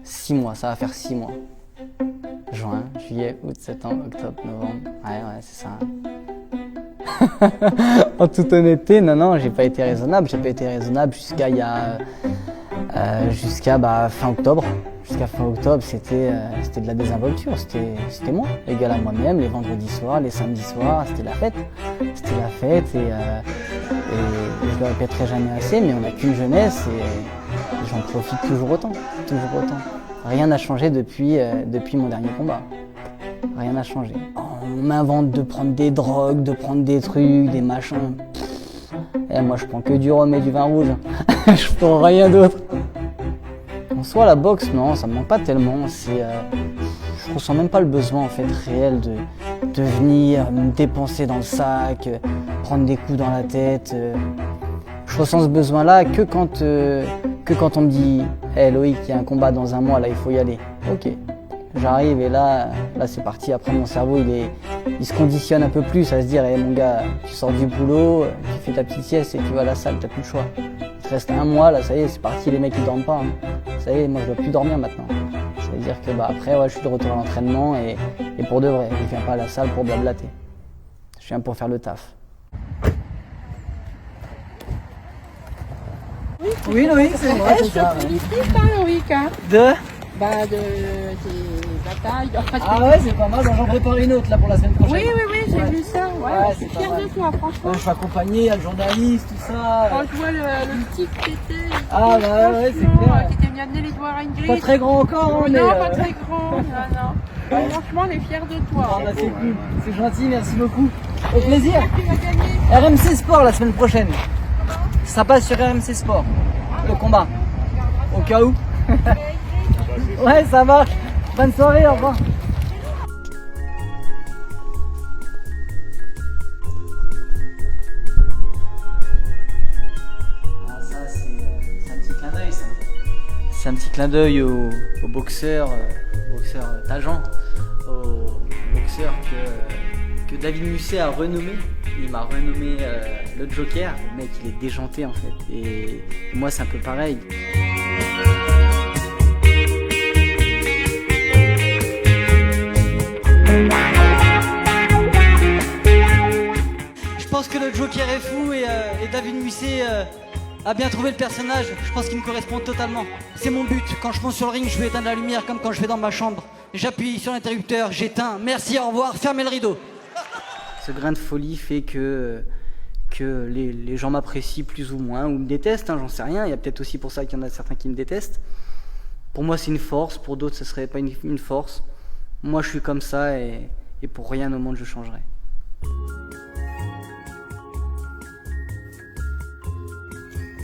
6 mois, ça va faire 6 mois. Juin, juillet, août, septembre, octobre, novembre. Ouais, c'est ça. En toute honnêteté, non, j'ai pas été raisonnable. J'ai pas été raisonnable jusqu'à fin octobre. Jusqu'à fin octobre, c'était de la désinvolture. C'était moi, égal à moi-même, les vendredis soirs, les samedis soirs, c'était la fête. C'était la fête et je le répéterai jamais assez, mais on n'a qu'une jeunesse et j'en profite toujours autant. Rien n'a changé depuis mon dernier combat. Rien n'a changé. On m'invente de prendre des drogues, de prendre des trucs, des machins. Et moi, je prends que du rhum et du vin rouge. Je prends rien d'autre. En soi, la boxe, non, ça me manque pas tellement. Je ressens même pas le besoin en fait réel de venir me dépenser dans le sac, prendre des coups dans la tête. Je ressens ce besoin-là que quand on me dit hey, Loïc, il y a un combat dans un mois, là, il faut y aller. Ok, j'arrive et là c'est parti. Après, mon cerveau, il se conditionne un peu plus à se dire hey, mon gars, tu sors du boulot, tu fais ta petite sieste et tu vas à la salle, t'as plus le choix. Il te reste un mois, là, ça y est, c'est parti, les mecs, ils dorment pas. Hein. Ça y est, moi, je dois plus dormir maintenant. Ça veut dire que après, je suis de retour à l'entraînement et pour de vrai, je viens pas à la salle pour blablater. Je viens pour faire le taf. Oui, Loïc, c'est moi. Je te félicite, Loïc. De Tes batailles. Ah ouais, c'est pas mal, j'en prépare une autre là pour la semaine prochaine. Oui, j'ai vu ça. Ouais, je suis fière de toi, franchement. Je suis accompagné, il y a le journaliste, tout ça. Quand je vois le petit que t'étais. Ah bah ouais, c'est clair. T'étais venu amener les doigts à Ingrid. Pas très grand encore, hein, non, pas très grand. Non. Franchement, on est fiers de toi. Ah bah c'est cool, c'est gentil, merci beaucoup. Au plaisir. Tu vas gagner. RMC Sport la semaine prochaine. Ça passe sur RMC Sport, le combat. Au cas où. Ouais, ça marche. Bonne soirée, au revoir. Ah, ça, c'est un petit clin d'œil, ça. C'est un petit clin d'œil au boxeur Tajan, au boxeur que David Musset a renommé. Il m'a renommé le Joker. Le mec, il est déjanté en fait. Et moi, c'est un peu pareil. Je pense que le Joker est fou et David Musset a bien trouvé le personnage. Je pense qu'il me correspond totalement. C'est mon but. Quand je monte sur le ring, je veux éteindre la lumière comme quand je vais dans ma chambre. J'appuie sur l'interrupteur, j'éteins. Merci, au revoir, fermez le rideau. Ce grain de folie fait que les gens m'apprécient plus ou moins, ou me détestent, j'en sais rien. Il y a peut-être aussi pour ça qu'il y en a certains qui me détestent. Pour moi, c'est une force. Pour d'autres, ce ne serait pas une force. Moi, je suis comme ça et pour rien au monde, je changerai.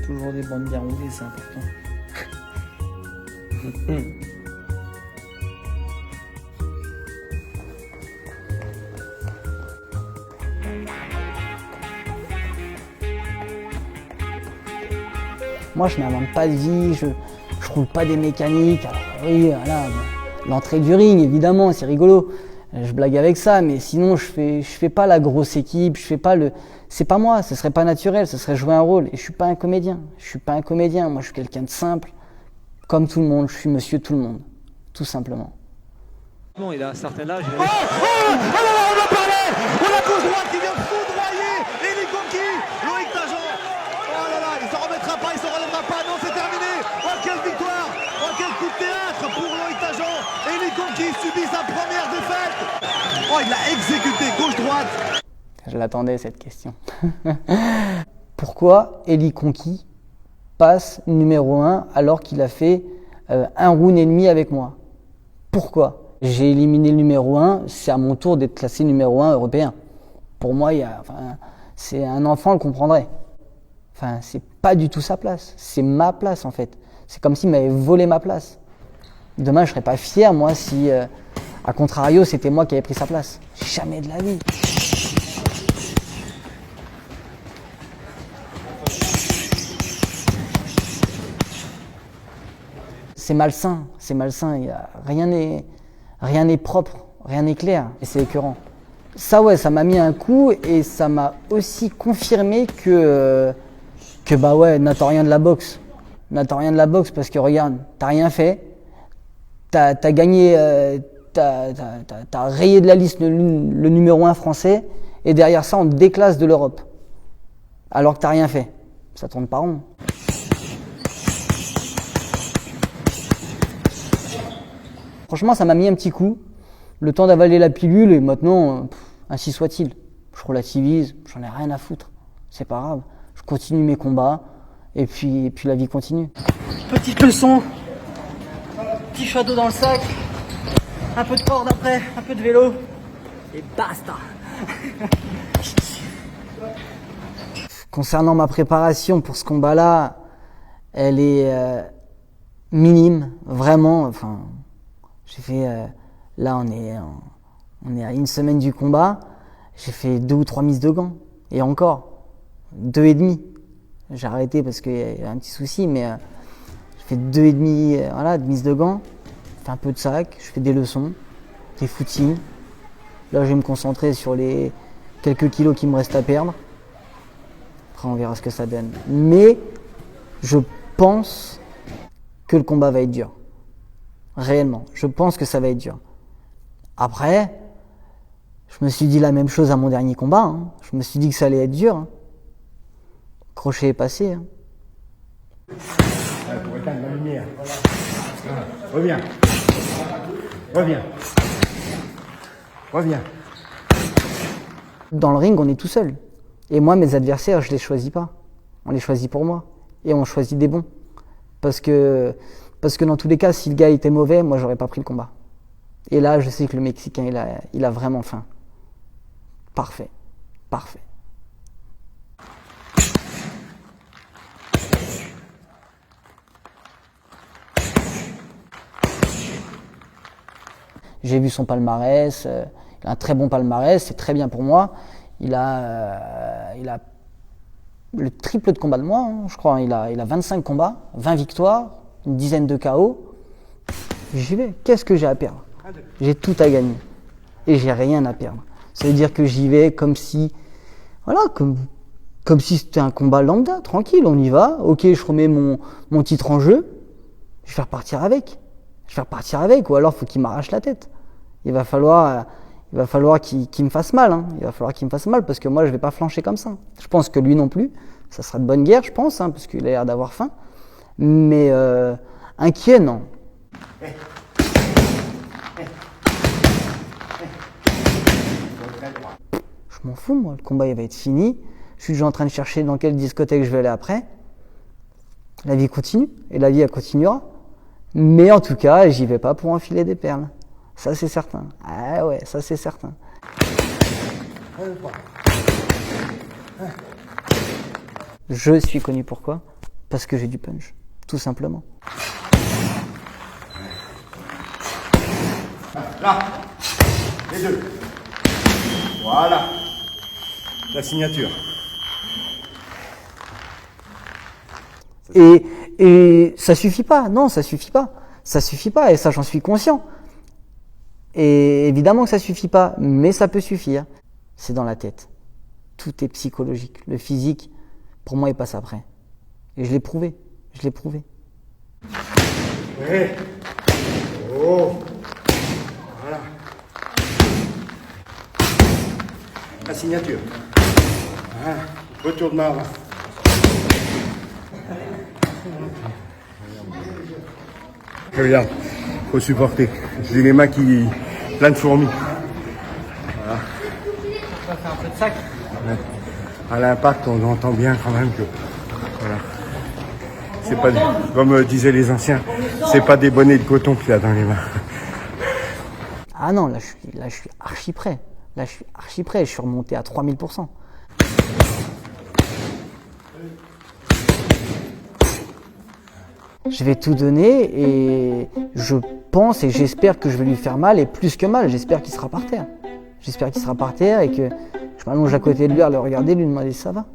Toujours des bandes bien roulées, c'est important. Moi, je n'invente pas de vie, je roule pas des mécaniques. Alors oui, voilà, l'entrée du ring, évidemment, c'est rigolo. Je blague avec ça, mais sinon, je fais pas la grosse équipe, c'est pas moi, ce serait pas naturel, ce serait jouer un rôle. Et je suis pas un comédien. Moi, je suis quelqu'un de simple, comme tout le monde. Je suis monsieur tout le monde, tout simplement. Bon, il a un certain âge. Oh, on en parlait. On a gauche droite qui vient foudroyer Eli Konki, Loïc Tajan. Oh là là, il s'en remettra pas, il s'en relèvera pas. Non, c'est terminé. Oh, quelle victoire. Oh, quel coup de théâtre pour Loïc Tajan. Eli Konki subit sa première défaite. Oh, il l'a exécuté gauche-droite. Je l'attendais, cette question. Pourquoi Eli Konki passe numéro 1 alors qu'il a fait un round et demi avec moi? Pourquoi? J'ai éliminé le numéro 1, c'est à mon tour d'être classé numéro 1 européen. Pour moi, c'est un enfant le comprendrait. Enfin, c'est pas du tout sa place, c'est ma place en fait. C'est comme s'il m'avait volé ma place. Demain, je serais pas fier, moi, si, à contrario, c'était moi qui avais pris sa place. Jamais de la vie. C'est malsain, rien n'est propre, rien n'est clair, et c'est écœurant. Ça ouais, ça m'a mis un coup et ça m'a aussi confirmé que bah ouais, n'attends rien de la boxe. N'attends rien de la boxe parce que regarde, t'as rien fait, t'as gagné, t'as rayé de la liste le numéro 1 français, et derrière ça, on te déclasse de l'Europe. Alors que t'as rien fait. Ça tourne pas rond. Franchement, ça m'a mis un petit coup. Le temps d'avaler la pilule, et maintenant, ainsi soit-il. Je relativise, j'en ai rien à foutre. C'est pas grave. Je continue mes combats, et puis la vie continue. Petite leçon, petit shot d'eau dans le sac, un peu de corde après, un peu de vélo, et basta. Concernant ma préparation pour ce combat-là, elle est minime, vraiment. Enfin, j'ai fait, là on est à une semaine du combat, j'ai fait 2 ou 3 mises de gants, et encore 2,5. J'ai arrêté parce qu'il y a un petit souci, mais j'ai fait 2,5 voilà, de mises de gants, je fais un peu de sac, je fais des leçons, des footings. Là, je vais me concentrer sur les quelques kilos qui me restent à perdre. Après, on verra ce que ça donne. Mais je pense que le combat va être dur. Réellement, je pense que ça va être dur. Après, je me suis dit la même chose à mon dernier combat. Hein. Je me suis dit que ça allait être dur. Hein. Crochet est passé. Hein. Pour éteindre la lumière. Reviens. Reviens. Reviens. Dans le ring, on est tout seul. Et moi, mes adversaires, je les choisis pas. On les choisit pour moi. Et on choisit des bons. Parce que dans tous les cas, si le gars était mauvais, moi, j'aurais pas pris le combat. Et là, je sais que le Mexicain, il a vraiment faim. Parfait. Parfait. J'ai vu son palmarès, il a un très bon palmarès, c'est très bien pour moi. Il a le triple de combats de moi, hein, je crois. Il a 25 combats, 20 victoires, une dizaine de KO. J'y vais. Qu'est-ce que j'ai à perdre? J'ai tout à gagner. Et j'ai rien à perdre. Ça veut dire que j'y vais comme si, voilà, comme si c'était un combat lambda, tranquille, on y va. Ok, je remets mon titre en jeu, je vais repartir avec. Ou alors faut qu'il m'arrache la tête. Il va falloir qu'il me fasse mal. Hein. Il va falloir qu'il me fasse mal parce que moi je vais pas flancher comme ça. Je pense que lui non plus. Ça sera de bonne guerre, je pense, hein, parce qu'il a l'air d'avoir faim. Mais inquiet, non. Je m'en fous, moi. Le combat il va être fini. Je suis déjà en train de chercher dans quelle discothèque je vais aller après. La vie continue et la vie elle continuera. Mais en tout cas, j'y vais pas pour enfiler des perles. Ça, c'est certain. Ah ouais, ça, c'est certain. Je suis connu pourquoi? Parce que j'ai du punch. Tout simplement. Là. Les deux. Voilà. La signature. Et ça suffit pas, non, ça suffit pas. Ça suffit pas, et ça j'en suis conscient. Et évidemment que ça suffit pas, mais ça peut suffire. C'est dans la tête. Tout est psychologique. Le physique, pour moi, il passe après. Et je l'ai prouvé. Oui. Oh. Voilà. La signature. Voilà. Retourne avant. Regarde, faut supporter. J'ai les mains qui plein de fourmis. Voilà. Ça fait un peu de sac. Ouais. À l'impact, on entend bien quand même que voilà. C'est pas comme disaient les anciens, c'est pas des bonnets de coton qu'il a dans les mains. Ah non, là je suis archi prêt. Je suis remonté à 3000%. Je vais tout donner et je pense et j'espère que je vais lui faire mal et plus que mal, j'espère qu'il sera par terre. Et que je m'allonge à côté de lui à le regarder, lui demander si ça va.